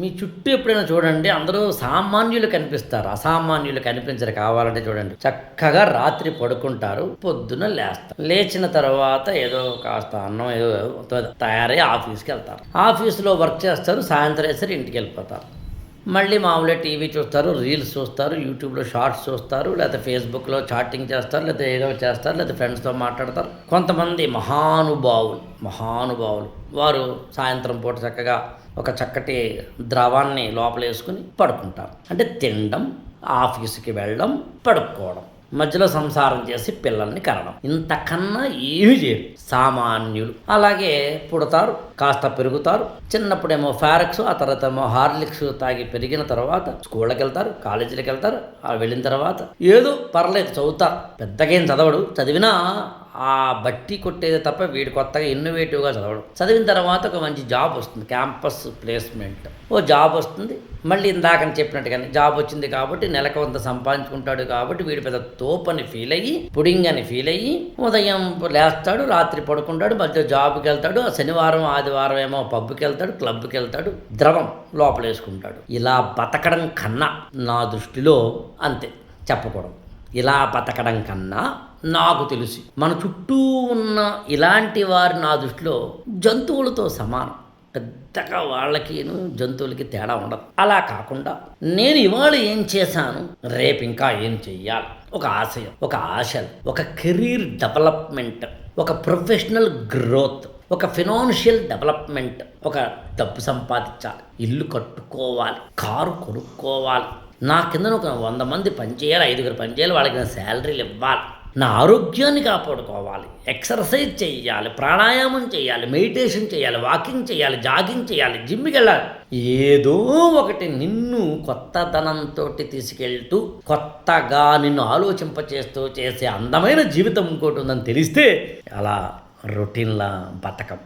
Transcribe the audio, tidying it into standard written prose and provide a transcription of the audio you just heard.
మీ చుట్టూ ఎప్పుడైనా చూడండి, అందరూ సామాన్యులు కనిపిస్తారు, అసామాన్యులు కనిపించరు. కావాలంటే చూడండి, చక్కగా రాత్రి పడుకుంటారు, పొద్దున లేస్తారు. లేచిన తర్వాత ఏదో కాస్త అన్నం ఏదో తయారై ఆఫీస్కి వెళ్తారు. ఆఫీస్లో వర్క్ చేస్తారు, సాయంత్రం వేసరి ఇంటికి వెళ్ళిపోతారు. మళ్ళీ మామూలుగా టీవీ చూస్తారు, రీల్స్ చూస్తారు, యూట్యూబ్లో షార్ట్స్ చూస్తారు, లేకపోతే ఫేస్బుక్లో చాటింగ్ చేస్తారు, లేకపోతే ఏదో చేస్తారు, లేకపోతే ఫ్రెండ్స్తో మాట్లాడతారు. కొంతమంది మహానుభావులు వారు సాయంత్రం పూట చక్కగా ఒక చక్కటి ద్రవాన్ని లోపల వేసుకుని పడుకుంటారు. అంటే తినడం, ఆఫీసుకి వెళ్ళడం, పడుకోవడం, మధ్యలో సంసారం చేసి పిల్లల్ని కనడం, ఇంతకన్నా ఏమి చేయరు సామాన్యులు. అలాగే పుడతారు, కాస్త పెరుగుతారు. చిన్నప్పుడేమో ఫారెక్స్, ఆ తర్వాత ఏమో హార్లిక్స్ తాగి పెరిగిన తర్వాత స్కూళ్ళకి వెళ్తారు, కాలేజీలకు వెళ్తారు. వెళ్ళిన తర్వాత ఏదో పర్లేదు చదువుతారు, పెద్దగా ఏం చదవడు, చదివినా ఆ బట్టి కొట్టేది తప్ప వీడు కొత్తగా ఇన్నోవేటివ్గా చదవడం. చదివిన తర్వాత ఒక మంచి జాబ్ వస్తుంది, క్యాంపస్ ప్లేస్మెంట్, ఓ జాబ్ వస్తుంది. మళ్ళీ ఇందాకని చెప్పినట్టుగానే జాబ్ వచ్చింది కాబట్టి నెలకు కొంత సంపాదించుకుంటాడు కాబట్టి వీడు పెద్ద తోపని ఫీల్ అయ్యి, పుడింగ్ అని ఫీల్ అయ్యి, ఉదయం లేస్తాడు, రాత్రి పడుకుంటాడు, మధ్య జాబ్కి వెళ్తాడు, శనివారం ఆదివారం ఏమో పబ్కి వెళ్తాడు, క్లబ్కి వెళ్తాడు, ద్రవం లోపల వేసుకుంటాడు. ఇలా బతకడం కన్నా నా దృష్టిలో అంతే చెప్పకూడదు. ఇలా బతకడం కన్నా నాకు తెలిసి మన చుట్టూ ఉన్న ఇలాంటి వారు నా దృష్టిలో జంతువులతో సమానం. పెద్దగా వాళ్ళకిను జంతువులకి తేడా ఉండదు. అలా కాకుండా నేను ఇవాళ ఏం చేశాను, రేపు ఇంకా ఏం చెయ్యాలి, ఒక ఆశయం, ఒక ఆశలు, ఒక కెరీర్ డెవలప్మెంట్, ఒక ప్రొఫెషనల్ గ్రోత్, ఒక ఫినాన్షియల్ డెవలప్మెంట్, ఒక డబ్బు సంపాదించాలి, ఇల్లు కట్టుకోవాలి, కారు కొనుక్కోవాలి, నా కింద ఒక 100 మంది పనిచేయాలి, 5 పనిచేయాలి, వాళ్ళకి నా శాలరీలు ఇవ్వాలి, నా ఆరోగ్యాన్ని కాపాడుకోవాలి, ఎక్సర్సైజ్ చేయాలి, ప్రాణాయామం చేయాలి, మెడిటేషన్ చేయాలి, వాకింగ్ చేయాలి, జాగింగ్ చేయాలి, జిమ్కి వెళ్ళాలి. ఏదో ఒకటి నిన్ను కొత్తదనంతో తీసుకెళ్తూ కొత్తగా నిన్ను ఆలోచింపచేస్తూ చేసే అందమైన జీవితం ఇంకోటి ఉందని తెలిస్తే అలా రొటీన్లా బతకం.